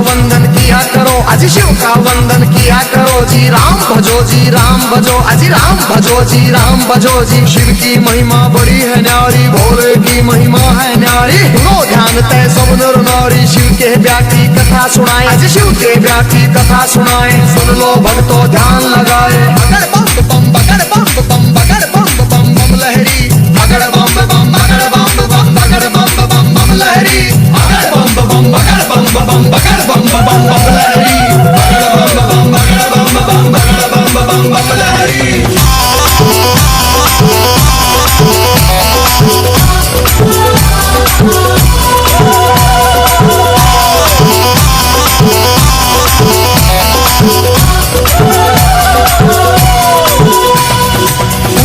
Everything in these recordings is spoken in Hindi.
वंदन किया करो, अजी शिव का वंदन किया करो जी। राम भजो जी, राम भजो, अजी राम भजो जी, राम भजो जी। शिव की महिमा बड़ी है न्यारी, भोले की महिमा है न्यारी। लो ध्यान तय सब नर नारी, शिव के ब्याह की कथा सुनाए, अजी शिव के ब्याह की कथा सुनाए। सुन लो भक्तों ध्यान लगाए। बगड़ बम बम बगड़ बम बम बगड़ बम बम बम लहरी, बगड़ बम बम बगड़ बम बम बगड़ बम बम बम लहरी, बगड़ बम बम बगड़ बम बम बगड़ बम बम बम लहरी, बगड़ बम बगड़ बम बम बगड़ बम बम लहरी।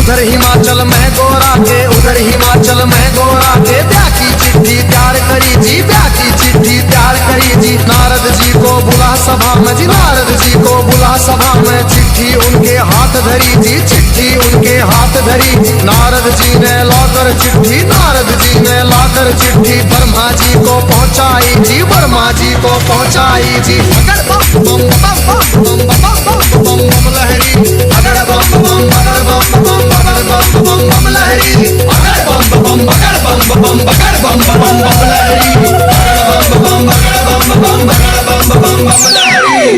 उधर हिमाचल में गोरा के, उधर हिमाचल में गोरा के ब्याह की चिट्ठी तैयार करी जी, ब्याह की चिट्ठी तैयार करी जी। नारद जी को बुला सभा में जी, नारद जी को बुला सभा में। चिट्ठी उनके हाथ धरी जी, चिट्ठी उनके हाथ धरी। नारद जी ने लाकर चिट्ठी, नारद जी ने लाकर चिट्ठी ब्रह्मा जी को पहुंचाई जी, ब्रह्मा जी को पहुंचाई जी। बगड़ बम बम बम बम बम बम बम बम लहरी, बगड़ बम बम बगड़ बम बम बगड़ बम बम बम लहरी, बगड़ बम बम बगड़ बम बम बगड़ बम बम बम लहरी, बगड़ बम बम बगड़ बम बम बगड़ बम बम बम लहरी।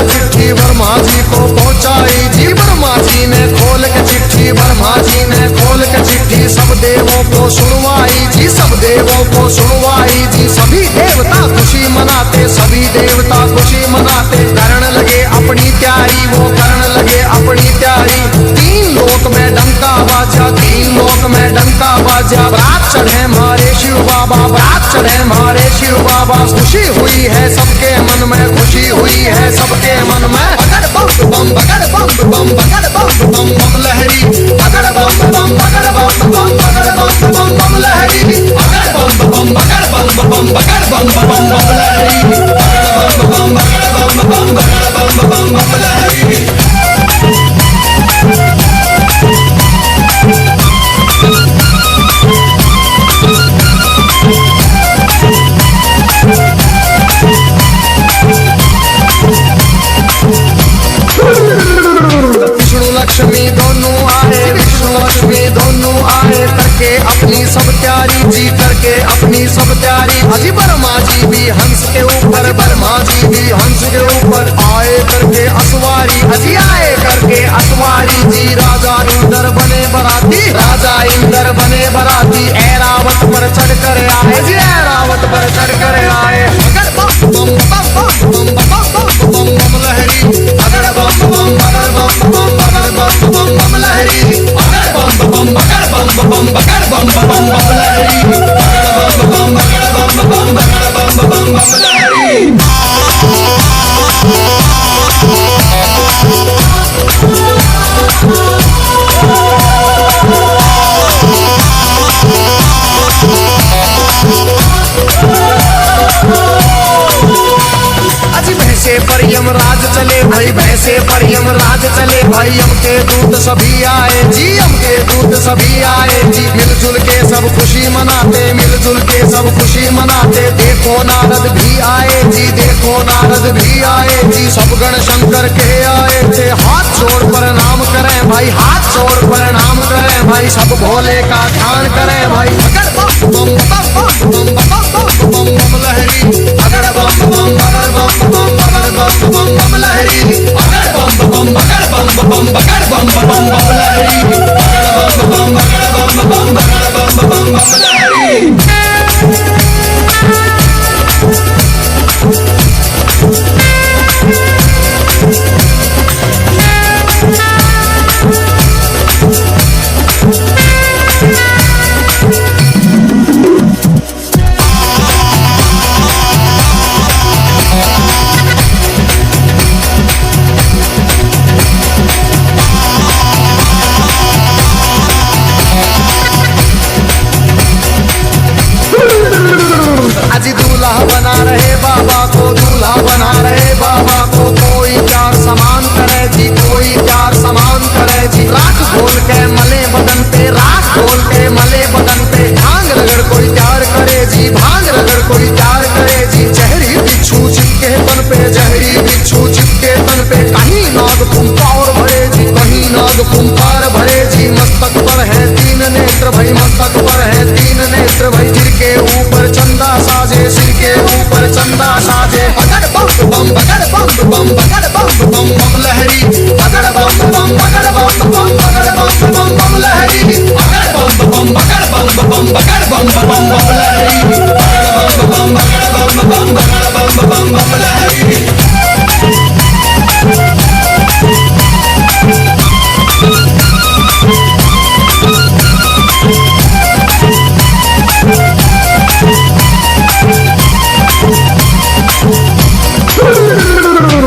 चिट्ठी ब्रह्मा जी को पहुंचाई जी, ब्रह्मा जी ने खोल के चिट्ठी, ब्रह्मा जी ने खोल के चिट्ठी सब देवों को सुनवाई जी, सब देवों को सुनवाई जी। सभी देवता खुशी मनाते, सभी देवता खुशी मनाते। करण लगे अपनी तैयारी, वो करण लगे अपनी तैयारी। तीन लोक में डंका बाजा, तीन लोक में डंका बाजा। बारात चढ़े हमारे शिव बाबा, बारात चढ़े हमारे शिव बाबा। खुशी हुई है सबके मन में, खुशी हुई है सबके मन में। बगड़ बम बम बगड़ बम बम बगड़ बम बम बम लहरी, बगड़ बम बम बगड़ बम बम बगड़ बम बम बम लहरी, बगड़ बम बम बगड़ बम बम बगड़ बम बम बम लहरी, बगड़ बम बगड़ बम बगड़ बम बम लहरी। लक्ष्मी दोनों आए, विष्णु लक्ष्मी दोनों आए। करके अपनी सब तैयारी जी, करके अपनी सब तैयारी। अजी ब्रह्मा जी भी हंस के ऊपर, ब्रह्मा जी भी हंस के ऊपर आए करके असवारी, अजी आए करके असवारी जी। राजा इंद्र बने बराती, राजा इंद्र बने बराती। ऐरावत पर चढ़ कर आए जी, ऐरावत पर चढ़ कर आए। बगड़ बम बम बम बम बम बम बम बम लहरी, बगड़ बम बम बगड़ बम बम बगड़ बम बम बम लहरी, बगड़ बम बम बगड़ बम बम बगड़ बम बम बम लहरी, बगड़ बम बम बगड़ बम बम बगड़ बम बम बम लहरी। भैंसे पर यमराज चले भाई, भैंसे पर यमराज चले भाई। यम के दूत सभी आए जी, यम के दूत सभी आए जी। मिलजुल के सब खुशी मनाते, मिलजुल के सब खुशी मनाते। देखो नारद भी आए जी, देखो नारद भी आए जी। सब गण शंकर के आए थे, हाथ जोड़ प्रणाम करें भाई, हाथ जोड़ प्रणाम करें भाई। सब भोले का ध्यान करें भाई। बगड़ बम बम बम बम बम बम बम बम लहरी, बगड़ बम बम बगड़ बम बम बम बगड़ बम बम बगड़ बम बम बम लहरी बगड़ बम बम बगड़ बम बम बगड़ बम बम बम लहरी बगड़ बम बम बगड़ बम बम बगड़ बम बम बम लहरी बगड़ बम बगड़ बम बम बगड़ बम बम बम लहरी।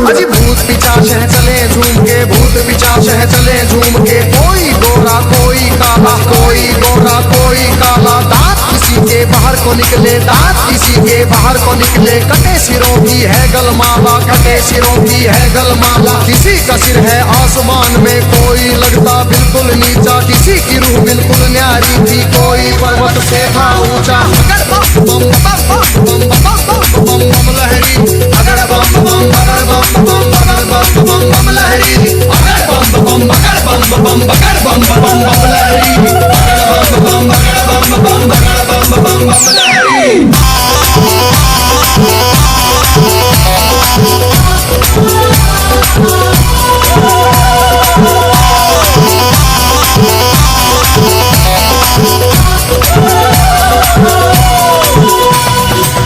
अजी भूत पिशाच है चले झूम के, भूत पिशाच है चले झूम के, कोई गोरा कोई काला, कोई गोरा कोई काला, दांत किसी के बाहर को निकले, दांत किसी के बाहर को निकले, कटे सिरों की है गलमाला, कटे सिरों की है गलमाला, किसी का सिर है आसमान में, कोई लगता बिल्कुल नीचा, किसी की रूह बिल्कुल न्यारी थी, कोई पर्वत से था ऊंचा। बम बम बम बम बम बम बम लहरी अगड़ बम बम बगड़ बम बम बगड़ बम बम बम लहरी अगड़ बम बम बगड़ बम बम बगड़ बम बम बम लहरी अगड़ बम बम बगड़ बम बम बगड़ बम बम बम लहरी।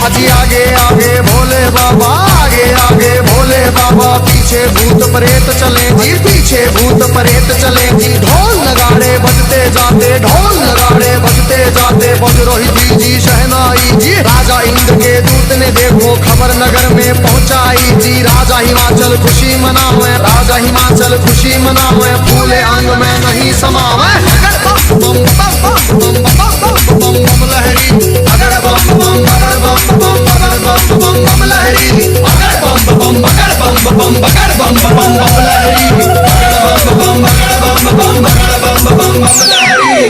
अजी आगे आगे भोले बाबा, आगे आगे भोले बाबा, पीछे भूत प्रेत चले जी, पीछे भूत प्रेत चले जी, ढोल नगाड़े बजते जाते, ढोल नगाड़े बजते जाते, बजरोही जी शहनाई जी, राजा इंद्र के दूत ने देखो खबर नगर में पहुंचाई जी, राजा हिमाचल खुशी मनावे, राजा हिमाचल खुशी मनावे, फूले अंग में नहीं समावे, बम बम बम बम बम बम लहरी अगड़ बम बम बगड़ बम बम बगड़ बम बम बम लहरी अगड़ बम बम बगड़ बम बम बगड़ बम बम बम लहरी अगड़ बम बम बगड़ बम बम बगड़ बम बम बम लहरी।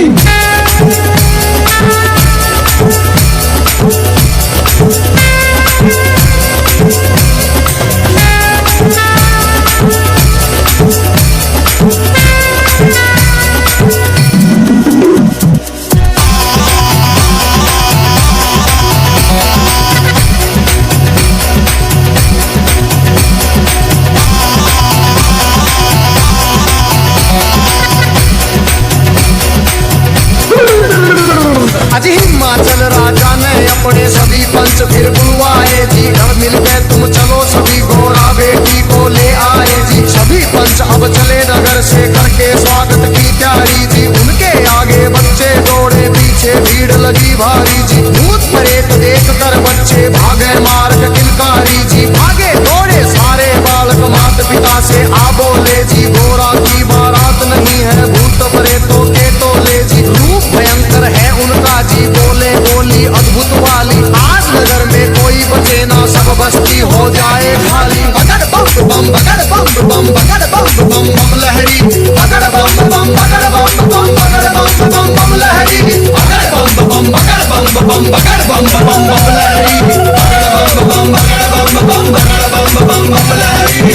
अजी हिमाचल राजा ने अपने सभी पंच फिर बुलवाए जी, घर मिल के तुम चलो सभी घोड़ा बेटी को ले आए जी, सभी पंच अब चले नगर से करके स्वागत की तैयारी जी, उनके आगे बच्चे दौड़े पीछे भीड़ लगी भारी जी, भूत प्रेत देख कर बच्चे भागे मार्ग किलकारी जी, भागे दौड़े सारे बालक माता पिता से आ बोले जी, घोड़ा की बारात नहीं है भूत प्रेतों के टोले जी, रूप भयंकर है उनका जी, बोले बोली अद्भुत वाली, आज नगर में कोई बचे ना सब बस्ती हो जाए खाली, बगड़ बम बम बगड़ बम बम बगड़ बम बम बम लहरी बगड़ बम बम बगड़ बम बम बगड़ बम बम बम लहरी बगड़ बम बम बगड़ बम बम बगड़ बम बम बम लहरी बगड़ बम बम बगड़ बम बम बगड़ बम बम बम लहरी।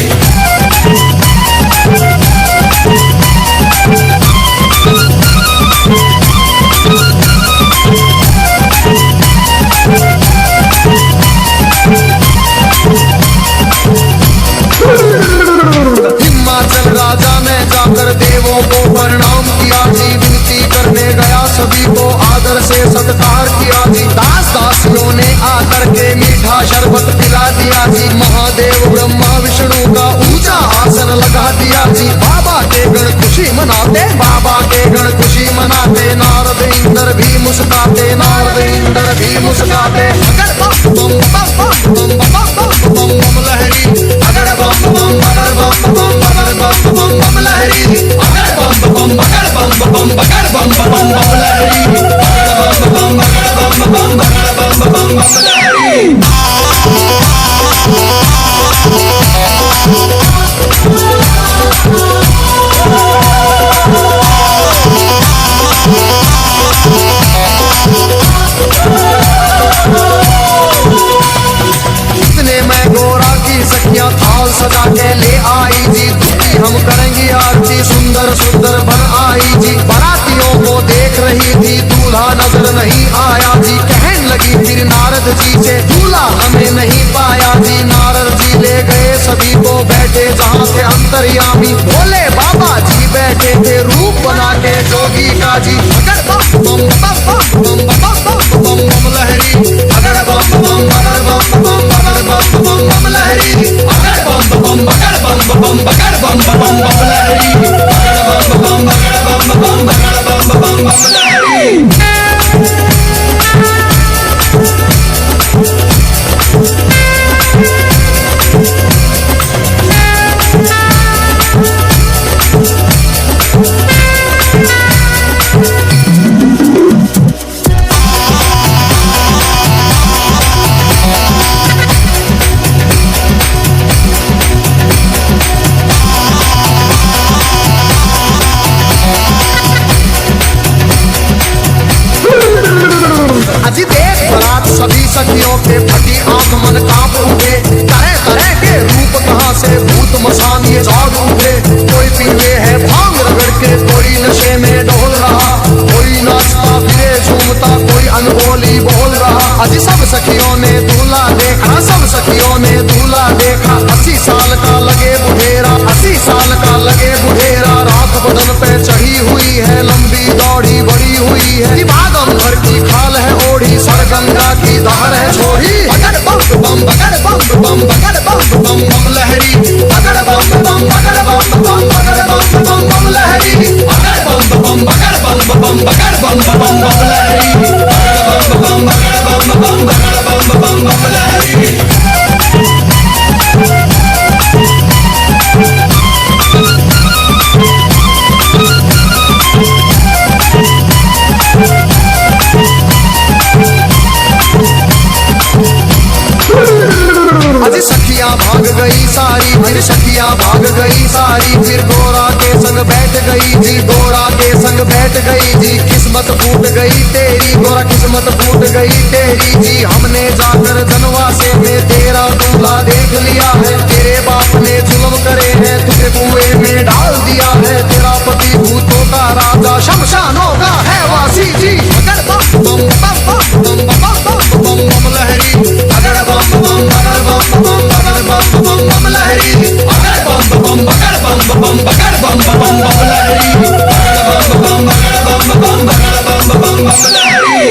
हिमाचल राजा ने जाकर देवों को प्रणाम किया जी, विनती करने गया सभी को आदर से सत्कार किया जी, दास दासियों ने आकर के मीठा शरबत पिला दिया जी, महादेव ब्रह्मा विष्णु का ऊंचा आसन लगा दिया जी, बाबा के गण खुशी मनाते, बाबा के गण खुशी मनाते, नारद इंद्र भी मुस्कुराते, नारद इंद्र भी मुस्कुराते, अगर बम बम बम बम बम बम बम लहरी अगर बम बम बगड़ बम बम बगड़ बम बम बम लहरी अगर बम बम बगड़ बम बम बगड़ बम बम बम लहरी अगर बम बम बगड़ बम बम बगड़ बम बम बम लहरी। सभी को बैठे जहाँ थे अंतर्यामी। भोले बाबा जी बैठे थे रूप बना के जोगी का जी। अगर बम बम बम बम बम बम बम बम लहरी, अगर बम बम अगर बम बम अगर बम बम बम लहरी, अगर बम बम अगर बम बम अगर बम बम बम लहरी, अगर बम बम अगर बम बम अगर बम बम बम लहरी। अजी देख बरात सभी सखियों के फटी आंख मन कांप उठे। तरह तरह के रूप कहाँ से भूत मसान ये जाग उठे। कोई पीवे है भांग रगड़ के, कोई नशे में डोल रहा, कोई नाचता फिरे झूमता, कोई अनबोली बोल रहा। अजी सब सखियों ने दूल्हा देखा, सब सखियों ने दूल्हा देखा। 80 साल का लगे बुढ़ेरा, 80 साल का लगे बुढ़ेरा। राख बदन पे चढ़ी हुई है, लंबी दौड़ी बड़ी हुई है। बागम भर की खाल है ओढ़ी, सरगंगा की धार है छोड़ी। अगर बम बम अगर बम बम अगर बम बम बम लहरी, अगर बम बम अगर बम बम अगर बम बम बम लहरी, अगर बम बम अगर बम बम अगर बम बम बम लहरी, अगर बम बम अगर बम बम अगर बम बम बम लहरी। अजी सखियां भाग गई सारी, फिर सखियां भाग गई सारी। फिर गोरा के संग बैठ गई जी, गोरा के संग बैठ गई जी। किस्मत फूट गई तेरी गोरा, किस्मत फूट गई तेरी जी। हमने जाकर धनवासे में तेरा दूल्हा देख लिया है। तेरे बाप ने जुल्म करे हैं, तुझे कुएं में डाल दिया है। तेरा पति भूतों का राजा, शमशानों का है वासी जी। अगर बम बम बम बम बम बम बम लहरी, अगर बम बम अगर बम बम अगर बम बम बम लहरी, अगर बम बम अगर बम बम अगर बम बम बम लहरी, अगर बम बम अगर बम बम अगर बम बम बम लहरी।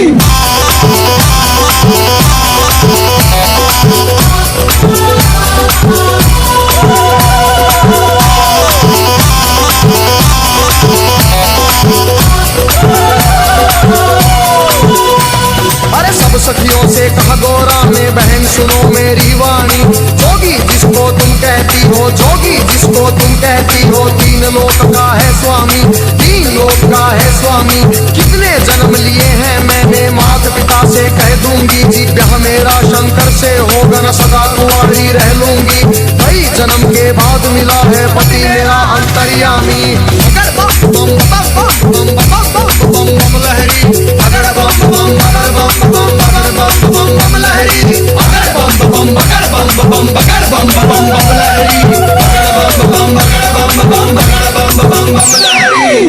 अरे सब सखियों से कहा गोरा में बहन सुनो मेरी वाणी। जोगी जिसको तुम कहती हो, जोगी जिसको तुम कहती हो, 3 लोक का है स्वामी, 3 लोक का है स्वामी। कितने जन्म लिए हैं मैंने, माता पिता से कह दूंगी जी। ब्याह मेरा शंकर से होगा न, सदा कुंवारी रह लूंगी। कई जन्म के बाद मिला है पति मेरा अंतर्यामी। अगर बम बम बम बम बम बम बम लहरी, अगर बम बम अगर बम बम अगर बम बम बम लहरी, अगर बम बम अगर बम बम अगर बम बम बम लहरी, अगर बम बम अगर बम बम अगर बम बम बम लहरी।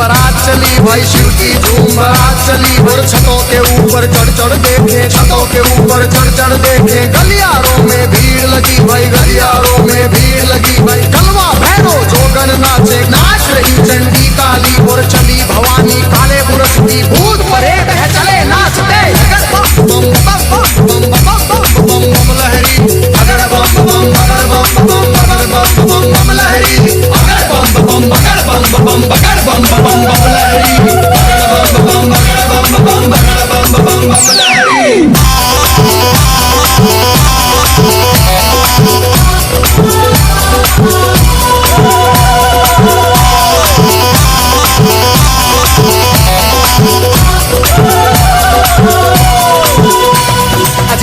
बारात चली भाई शिव की झूम बारात चली। और छतों के ऊपर चढ़ चढ़ देखे, छतों के ऊपर चढ़ चढ़ देखे, गलियारों में भीड़ लगी भाई, गलियारों में भीड़ लगी भाई। कलवा भैरो जोगन नाचे, नाच रही चंडी काली। और चली भवानी काले बुरस की, भूत परेत है चले नाचते। बम बम बम बम बम बम बम लहरी, अगर बम बम बगर बम बम बगर बम बम बम लहरी, अगर बम बम बगर बम बम बगर बम बम बम लहरी, अगर बम बम बगर बम बम बगर बम बम बम लहरी।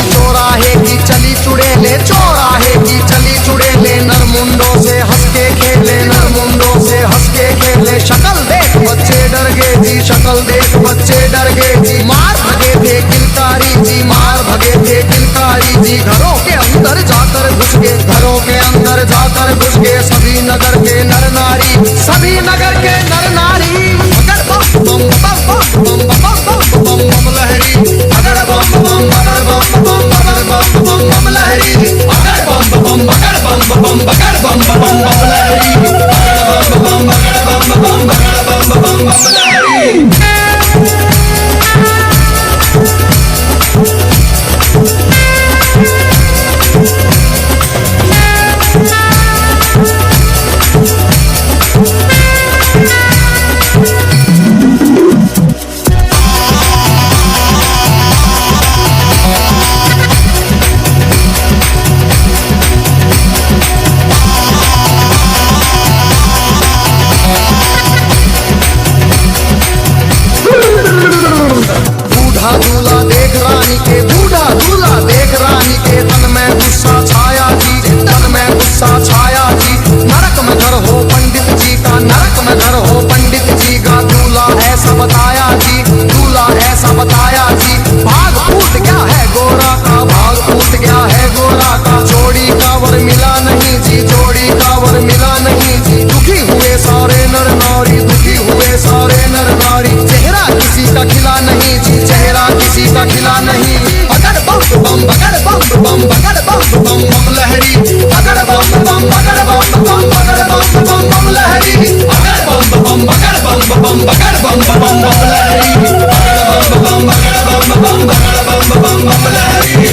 चौराहे की चली चुड़ेले, चौराहे की चली चुड़ेले, नरमुंडों से हंस के खेले, नरमुंडों से हंस के खेले। शक्ल देख बच्चे डर गए जी, शक्ल देख बच्चे डर गए जी। मार भगे थे किलकारी जी, मार भगे थे किलकारी जी। घरों के अंदर जाकर घुस गए, घरों के अंदर जाकर घुस गए सभी नगर के नर नारी, सभी नगर के नर नारी। अगर बम बम बम बम बम बम बम लहरी, अगर बम बम बगर बम बम बगर बम बम बम लहरी, अगर बम बम बगर बम बम बगर बम बम बम लहरी, अगर बम बम बगर बम बम बगर बम बम बम लहरी। दूल्हा देख रानी के, बूढ़ा दूल्हा देख रानी के, तन में गुस्सा छाया जी, तन में गुस्सा छाया जी। नरक में घर हो पंडित जी का, नरक में घर हो पंडित जी का। दूल्हा ऐसा बताया जी, दूल्हा ऐसा बताया जी। भाग फूट गया है गोरा का, भाग फूट गया है गोरा का। जोड़ी का वर मिला नहीं जी, जोड़ी का वर मिला नहीं जी। दुखी हुए सारे नर नारी, दुखी हुए सारे नर नारी। चेहरा किसी का खिला नहीं जी, चेहरा किसी का खिला नहीं। अगर बम बम बगर बम बम बगर बम बम बम लहरी, अगर बम बम बगर बम बम बगर बम बम बम लहरी, अगर बम बम बगर बम बम बगर बम बम बम लहरी, अगर बम बम बगर बम बम बगर बम बम बम लहरी।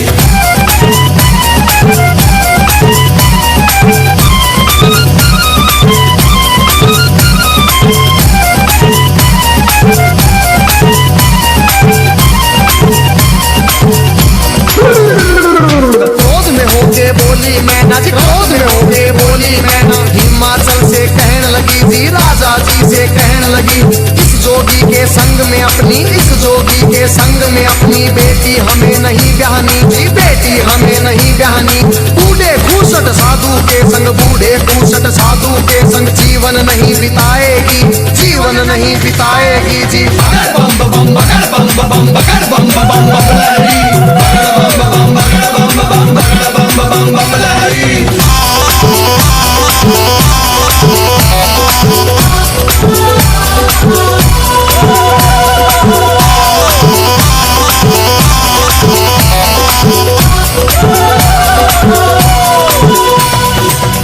क्रोध में होके बोली मैना जी, क्रोध में होके बोली मैना। हिमाचल से कहने लगी जी, राजा जी से कहने लगी। इस जोगी के संग में अपनी, इस जोगी के संग में अपनी बेटी हमें नहीं ब्याहनी जी, बेटी हमें नहीं ब्याहनी। बूढ़े खूसट साधु के संग, बूढ़े खूसट साधु के संग जीवन नहीं बिताएगी, जीवन नहीं बिताएगी जी। अगर बम बम बगर बम बम बगर बम बम बम लहरी, अगर बम बम बगर बम बम बगर बम बम बम लहरी।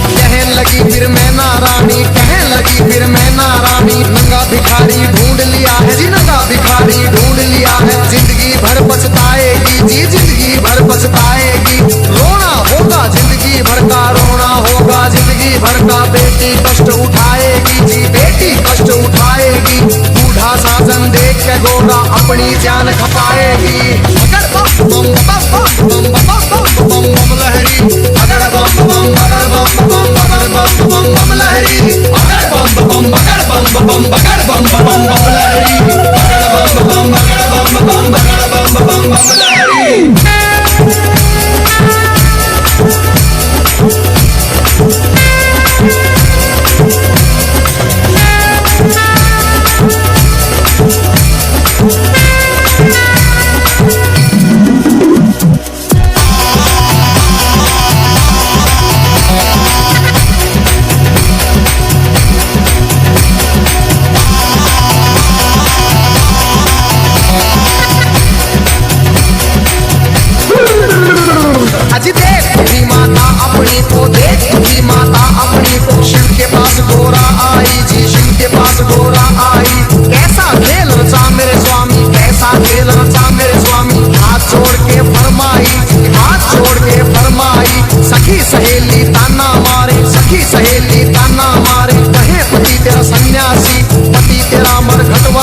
कहने लगी फिर मैं नारानी, कहने लगी फिर मैं नारानी। नंगा भिखारी ढूंढ लिया है जी, नंगा भिखारी ढूंढ लिया है। जिंदगी भर पछताएगी जी, जिंदगी भर पछताएगी। रोना होगा जिंदगी भर का, रोना होगा जिंदगी भर का। बेटी कष्ट उठाएगी जी, बेटी कष्ट उठाएगी। बूढ़ा साजन देख के गोरा अपनी जान खपाएगी। अगर बम बम बम बम बम बम बम लहरी, अगर बम बम बगर बम बम बगर बम बम बम लहरी, अगर बम बम बगर बम बम बगर बम बम बम लहरी, अगर बम बम बगर बम बम बगर बम बम बम लहरी।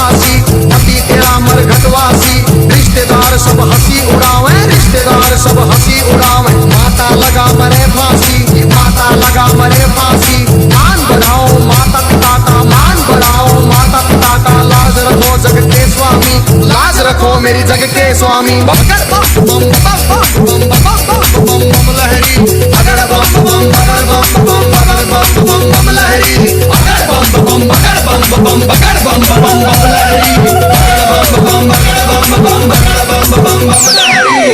घटवासी, पति तेरा मरघटवासी। रिश्तेदार सब हंसी उड़ावे, रिश्तेदार सब हंसी उड़ावे। माता लगा मरे फांसी, माता लगा मरे फांसी। मान बढ़ाओ माता पिता का, मान बढ़ाओ माता पिता का। लाज रखो जग के स्वामी, लाज रखो मेरी जग के स्वामी। बम बम बम बम बम बम लहरी, अगर बम बम बगर बम बम बगर बम बम बम लहरी, अगर बम बम बगर बम बम बगर बम बम बम लहरी, अगर बम बम बगर बम बम बगर बम बम बम लहरी।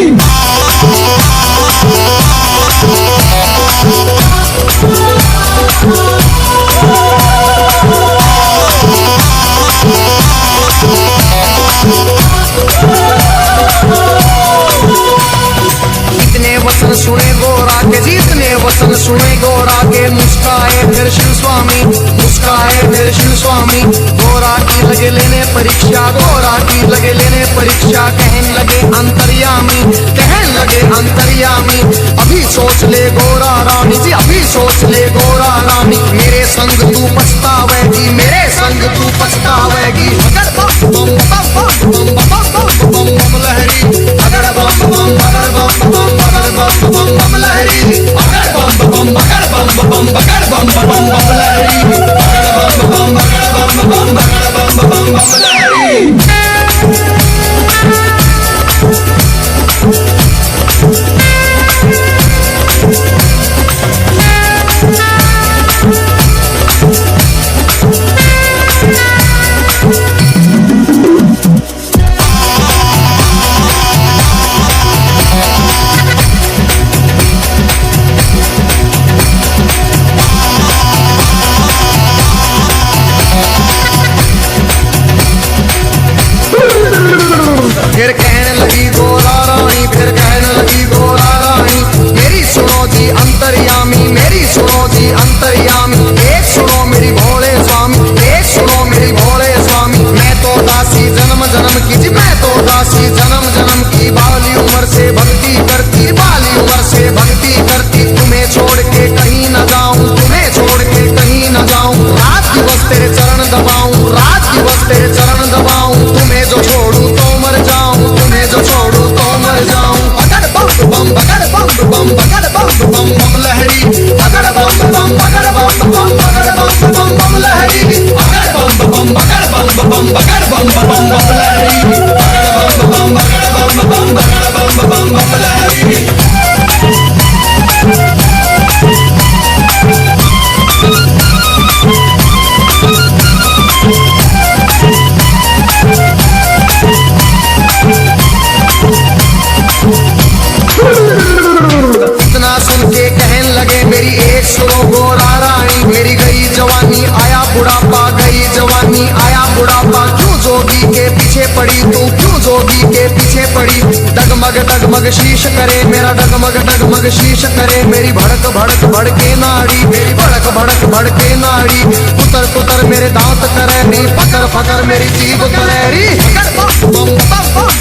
वचन सुने गोरा के, जितने वचन सुने गोरा के। मुस्काए फिर शिव स्वामी, मुस्काए फिर शिव स्वामी। गोरा की लगे लेने परीक्षा, गोरा की लगे लेने परीक्षा। कहने लगे अंतर्यामी, कहने लगे अंतर्यामी। अभी सोच ले गोरा रानी जी, अभी सोच ले गोरा रानी। मेरे संग तू पछतावेगी, मेरे संग तू पछतावेगी। अगर बम बम बम बम बम बम बम लहरी, अगर बम बम अगर बम बम अगर बम बम बम लहरी, अगर बम बम अगर बम बम अगर बम बम बम लहरी, अगर बम बम अगर बम बम अगर बम बम बम लहरी। फिर कहने लगी गोरा रानी, फिर कहने लगी गोरा रानी। मेरी सुनो जी अंतर्यामी, मेरी सुनो जी अंतर्यामी। एक सुनो मेरी भोले स्वामी, एक सुनो मेरी भोले स्वामी। मैं तो दासी जन्म जन्म की जी, मैं तो दासी जन्म जन्म की। बाली उम्र से भक्ति करती, बाली उम्र से भक्ति करती। तुम्हें छोड़ के कहीं न जाऊं, तुम्हें छोड़ के कहीं न जाऊं। रात दिवस तेरे चरण दबाऊं, रात दिवस तेरे चरण दबाऊं। तुम्हें जो छोड़ू तो मर जाऊं, तुम्हें जो छोड़ू तो मर जाऊं। अगर बम बम अगर बम बम अगर बम बम बम लहरी, अगर बम बम अगर बम बम अगर बम बम बम लहरी, अगर बम बम अगर बम बम अगर बम बम बम लहरी, अगर बम बम अगर बम बम अगर बम बम बम लहरी। इतना सुन के कहने लगे मेरी एक सुनो गोरा रानी। मेरी गई जवानी आया बुढ़ापा, गई जवानी आया बुढ़ापा। क्यों जोगी के पीछे पड़ी तू, क्यों जोगी के पीछे पड़ी। डगमग शीश करे मेरा, डगमग शीश करे। मेरी भड़क भड़क भड़के नाड़ी, मेरी भड़क भड़क भड़के नाड़ी। कुतर कुतर मेरे दांत करे नी, फकर फकर मेरी जीभ करे री। अगर बम बम बम बम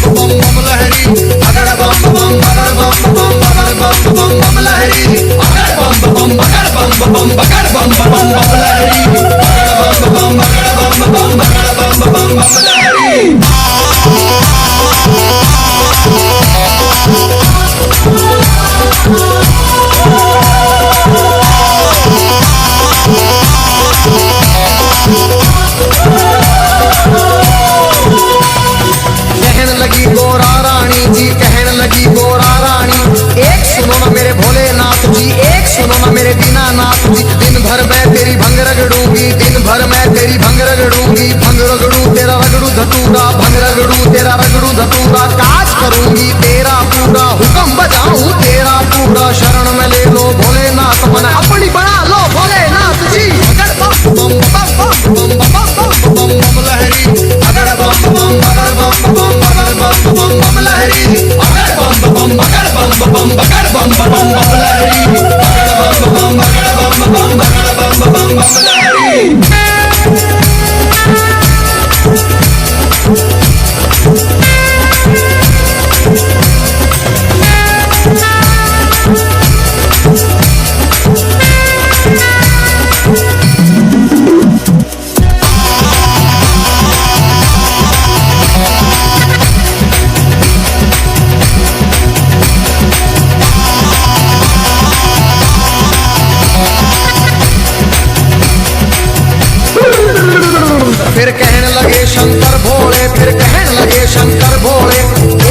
बम बम लहरी, अगर बम बम अगर बम बम अगर बम बम बम लहरी, अगर बम बम अगर बम बम अगर बम बम बम लहरी, अगर बम बम अगर बम बम अगर बम बम बम लहरी। लगे शंकर भोले, फिर कहने लगे शंकर भोले,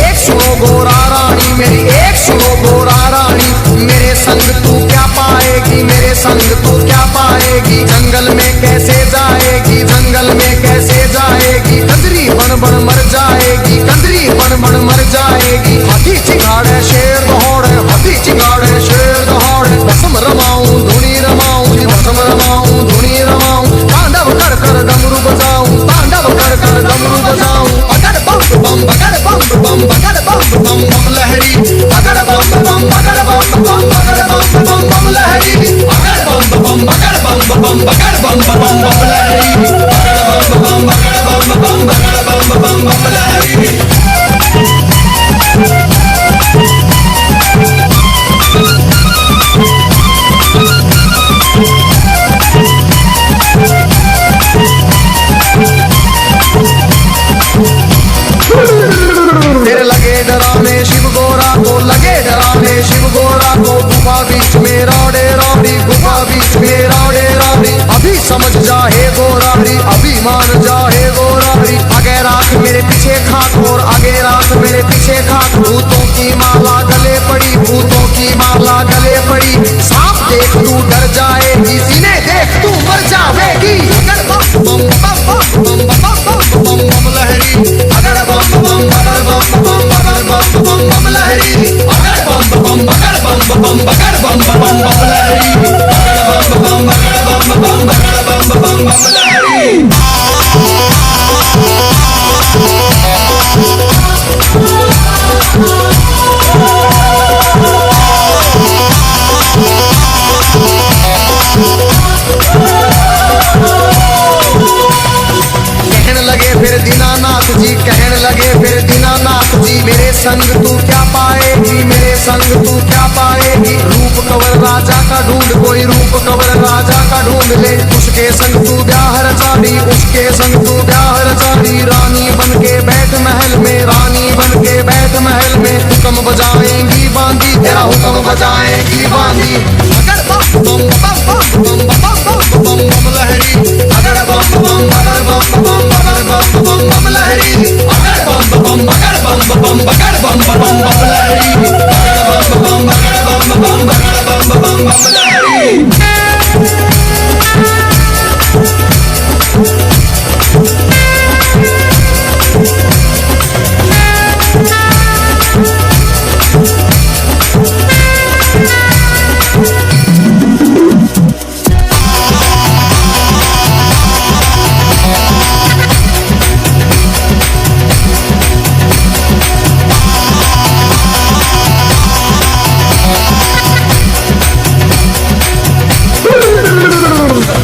एक सुनो गोरा रानी मेरी, एक सुनो गोरा रानी, मेरे संग तू क्या पाएगी, मेरे संग तू क्या पाएगी, जंगल में कैसे जाएगी, जंगल में कैसे जाएगी, कंजरी बन बन मर जाएगी, कंजरी बन बन मर जाएगी। हाथी चिंगाड़े शेर दौड़े, हाथी चिंगाड़े शेर दौड़े, भस्म रमाऊं धुनी रमाऊं जी, भस्म रमाऊं धुनी रमाऊं, तांडव कर कर डमरू बजाऊं, तांडव कर कर डमरू बजाऊं। अगर बम बम बगर बम बम बगर बम बम बम लहरी, अगर बम बम बगर बम बम बगर बम बम बम लहरी, अगर बम बम बगर बम बम बगर बम बम बम लहरी, अगर बम बम बगर बम बम बगर बम बम बम लहरी। फिर लगे डराने शिव गोरा को, लगे डराने शिव गोरा को, गुफा बीच में रौड़े रौड़ी, गुफा बीच में रौड़े रौड़ी, अभी समझ जाए गोराड़ी, अभी मान जाए गोराड़ी, आगे राख मेरे पीछे खाक और आगे राख मेरे पीछे खाक, भूतों की माला गले पड़ी, भूतों की माला गले पड़ी, सांप देख तू डर जाएगी, सीने देख तू मर जाएगी। अगर बम बम बम बम बम बम बम बम लहरी, अगर बम बम बगर बम बम बगर बम बम बम लहरी, अगर बम बम बगर बम बम बगर बम बम बम लहरी, अगर बम बम बगर बम बम बगर बम बम बम लहरी। कहने लगे फिर दीनानाथ जी, कहने लगे फिर दीनानाथ जी, मेरे संग तू क्या पाएगी, मेरे संग तू क्या पाएगी, रूप कवर राजा का ढूंढ, कोई रूप कवर राजा का ढूंढ ले, उसके संग तू ब्याह रचाड़ी, उसके संग तू ब्याह रचाड़ी, रानी बन के बैठ महल में, रानी बन के बैठ महल में, हुक्म बजाएंगी बांधी, तेरा हुक्म बजाएंगी बांधी। अगर बम बम बम बम बम बम बम बम लहरी, अगर बम बम बगर बम बम बगर बम बम बम लहरी, अगर बम बम बगर बम बम बगर बम बम बम लहरी, अगर बम बम बगर बम बम बगर बम बम बम लहरी।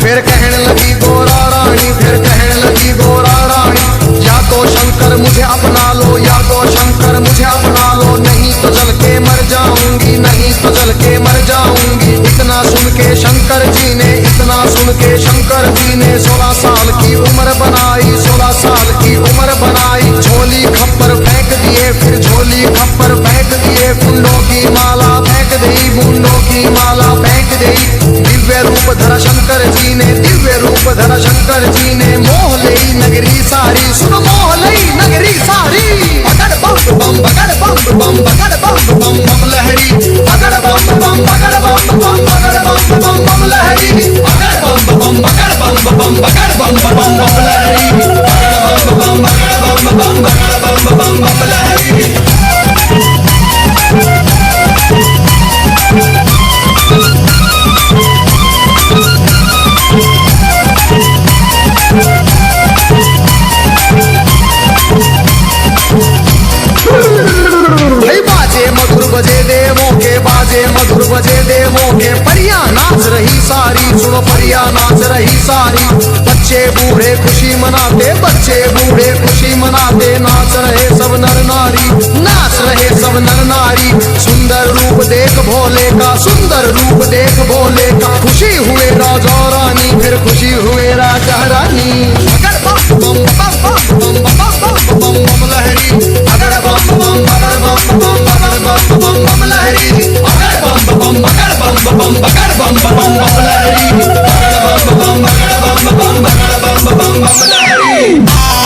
फिर कहने लगी गोरा रानी, फिर कहने लगी गोरा रानी, या तो शंकर मुझे अपना लो, या तो शंकर मुझे अपना लो, नहीं तो जल के मर जाऊंगी, नहीं तो जल के मर जाऊंगी। इतना सुन के शंकर जी ने, इतना सुन के शंकर जी ने 16 साल की उम्र बनाई, 16 साल की उम्र बनाई, झोली खप्पर फेंक दिए, फिर झोली खप्पर फेंक दिए, कुंडों की माला फेंक दी, मुंडों की माला फेंक दी, दिव्य रूप धरा शंकर जी ने, दिव्य रूप धरा शंकर जी ने, मोह लई नगरी सारी, सुन मोह लई नगरी सारी। अगर बम बम बगर बम बम बगर बम बम बम लहरी, अगर बम बम बगर बम बम बगर बम बम बम लहरी, अगर बम बम बगर बम बम बगर बम बम बम लहरी, अगर बम बम बगर बम बम बगर बम बम बम लहरी। बजे देवों के, बाजे मधुर बजे देवों के, परियां नाच रही सारी, सुनो परियां नाच रही सारी, बच्चे बूढ़े खुशी मनाते, बच्चे बूढ़े खुशी मनाते, नाच रहे सब नर नारी, नाच रहे सब नर नारी, सुंदर रूप देख भोले का, सुंदर रूप देख भोले का, खुशी हुए राजा रानी, फिर खुशी हुए राजा रानी। अगर बम बम बम बम बम बम बम बम लहरी, अगर बम बम बगर बम बम बगर बम बम बम लहरी, अगर बम बम बगर बम बम बगर बम बम बम लहरी, अगर बम बम बगर बम बम बगर बम बम बम लहरी।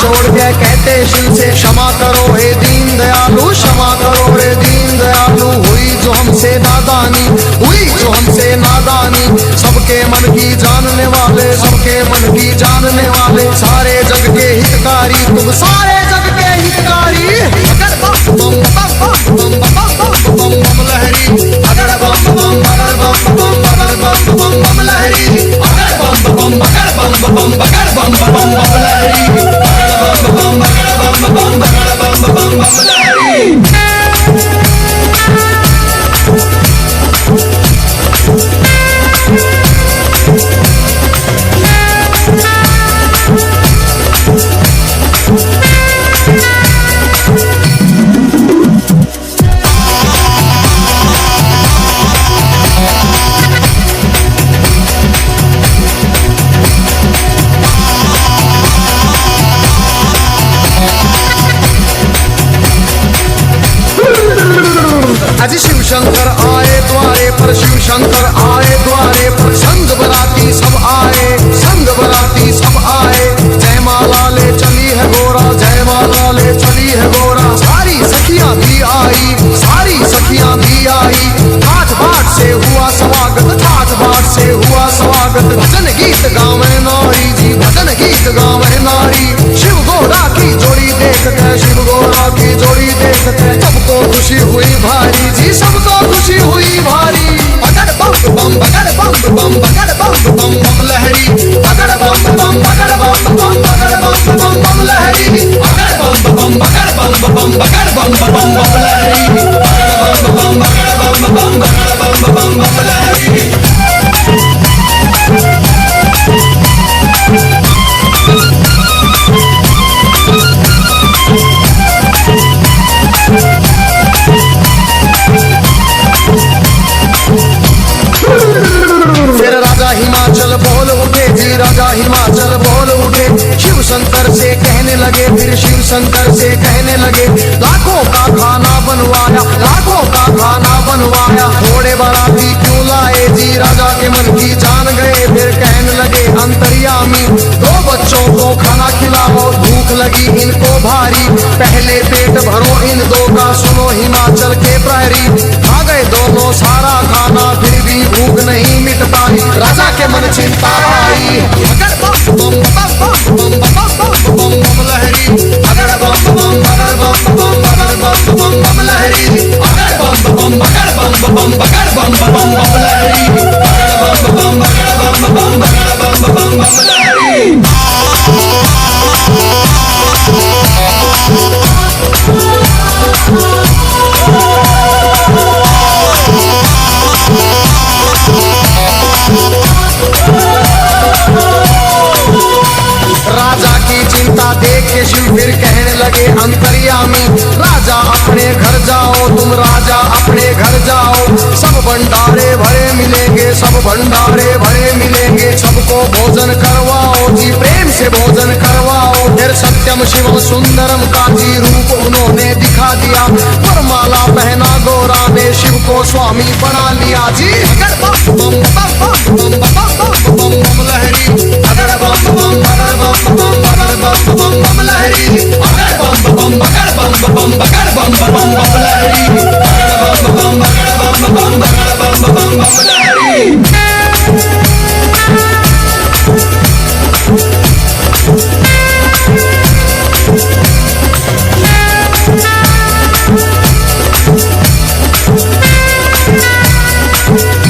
छोड़ के कहते शिव से क्षमा करो हे दीन दयालु, क्षमा करो हे दीन दयालु। हुई जो हमसे नादानी, हुई जो हमसे नादानी, सबके मन की जानने वाले, सबके मन की जानने वाले, सारे जग के हितकारी तुम, सारे जग के हितकारी। अगर बम बम बम बम बम बम बम लहरी, अगर बम बम अगर बम बम अगर बम बम बम लहरी, अगर बम बम अगर बम बम अगर बम बम बम लहरी, अगर बम बम अगर बम बम अगर बम बम बम लहरी। अजी शिव शंकर आए द्वारे पर, शिव शंकर आए द्वारे पर, संग बराती सब आए, संग बराती सब आए। जय माला ले चली है गोरा, जय माला ले चली है गोरा। सारी सखियां भी आई, सारी सखियां भी आई। ठाठ बाट से हुआ स्वागत, ठाठ बाट से हुआ स्वागत। भजन गीत गावे नारी जी, भजन गीत गावे नारी। शिव गोरा की जोड़ी देख के, शिव गोरा की जोड़ी देख के सबको खुशी हुई भारी जी, सबको खुशी हुई भारी। अगर बम बम अगर बम बम अगर बम बम बम लहरी, अगर बम बम अगर बम बम अगर बम बम बम लहरी, अगर बम बम अगर बम बम अगर बम बम बम लहरी, अगर बम बम अगर बम बम अगर बम बम बम लहरी। हिमाचल बोल उठे जी, राजा हिमाचल बोल उठे। शिव शंकर से कहने लगे, फिर शिव शंकर से कहने लगे, लाखों का खाना बनवाया, लाखों का खाना बनवाया। थोड़े बाराती क्यों लाए जी, राजा के मन की जान गए। फिर कहने लगे अंतर्यामी, दो बच्चों को खाना खिलाओ, भूख लगी इनको भारी। पहले पेट भरो इन दो का, सुनो हिमाचल के प्रहरी। खा गए दोनों सारा खाना, फिर भी भूख नहीं मिट पाई। राजा के मन चिंता आई, अगर बम बम बम बम बम बम बम लहरी, अगर बम बम अगर बम बम अगर बम बम बम लहरी, अगर बम बम अगर बम बम अगर बम बम बम लहरी, अगर बम बम अगर बम बम अगर बम बम बम लहरी। राजा की चिंता देख के शिव फिर कहने लगे अंतर्यामी, राजा अपने घर जाओ, तुम राजा अपने घर जाओ। सब भंडारे भरे मिलेंगे, सब भंडारे भरे मिलेंगे। सबको भोजन करवाओ जी, प्रेम से भोजन करवाओ। फिर सत्यम शिवम सुंदरम का जी रूप उन्होंने दिखा दिया। वरमाला पहना गोरा ने, शिव को स्वामी बना लिया जी। अगर बम बम बम बम बम बम बम लहरी, अगर बम बम अगर बम बम अगर बम बम बम लहरी, अगर बम बम अगर बम बम अगर बम बम बम लहरी, अगर बम बम अगर बम बम अगर बम बम बम लहरी। We'll be right back.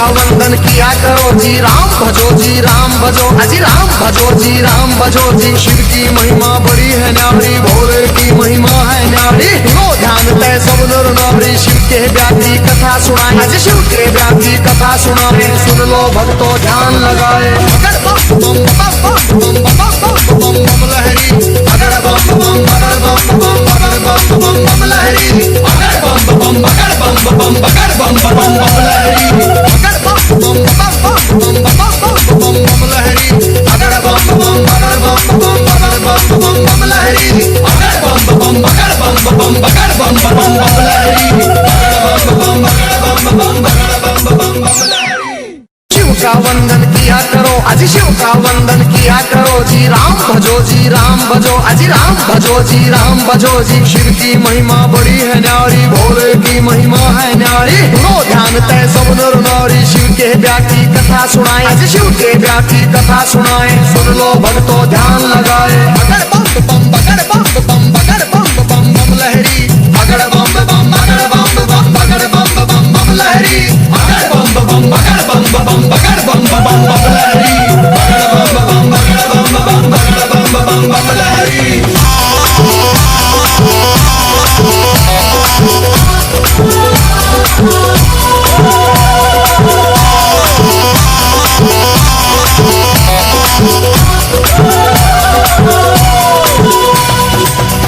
वंदन किया करो जी, राम भजो जी राम भजो, अजी राम भजो जी राम भजो जी। शिव की महिमा बड़ी है न्यारी, भोले की महिमा है न्यारी। लो ध्यान तय सब नर नारी, शिव के व्यापी कथा सुनाए, अजी शिव के व्यापी कथा सुनाए। सुन लो भक्तों ध्यान लगाए, अगर बम बम बम बम बम बम बम लहरी, अगर बम बम अगर बम बम अगर बम बम बम लहरी, अगर बम बम अगर बम बम अगर बम बम बम लहरी, अगर बम बम बम बम बम बम लहरी, अगर बम बम अगर बम बम अगर बम बम बम लहरी, अगर बम बम अगर बम बम अगर बम बम बम लहरी, अगर बम बम अगर बम बम अगर बम बम बम लहरी। शिव का वंदन किया करो, अजी शिव का वंदन किया करो जी, राम भजो जी राम भजो, अजी राम भजो जी राम भजो जी। शिव की महिमा बड़ी है न्यारी, भोले की महिमा है न्यारी। लो ध्यान तय सब नर नारी, शिव के व्यापी कथा सुनाए, अजी शिव के व्यापी कथा सुनाए। सुन लो भक्तों ध्यान लगाए, अगर बम बम अगर बम बम अगर बम बम बम लहरी, अगर बम बम अगर बम बम अगर बम बम बम लहरी, अगर बम बम अगर बम बम अगर बम बम बम लहरी, अगर बम बम अगर बम बम अगर बम बम बम लहरी।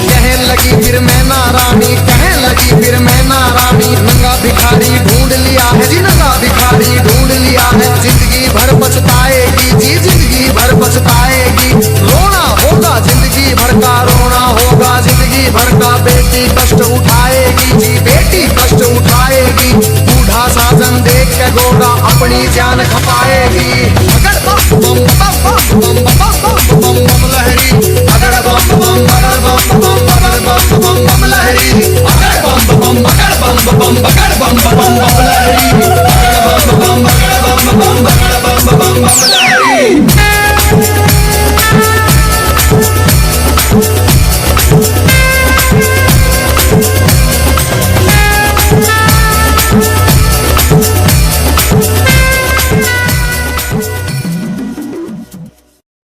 कहने लगी फिर मैं नारानी, कहने लगी फिर मैं नारानी, नंगा भिखारी ढूंढ लिया है जी, नंगा भिखारी ढूंढ लिया है। जिंदगी भर पछताएगी जी, जिंदगी भर पछताएगी। रोना होगा जिंदगी भर का, रोना होगा जिंदगी भर का। बेटी कष्ट उठाएगी जी, बेटी कष्ट उठाएगी। बूढ़ा साजन देख के गोरा अपनी जान खपाएगी। अगर बम बम बम बम बम बम बम लहरी, अगर बम बम अगर बम बम अगर बम बम लहरी, अगर बम बम अगर बम बम अगर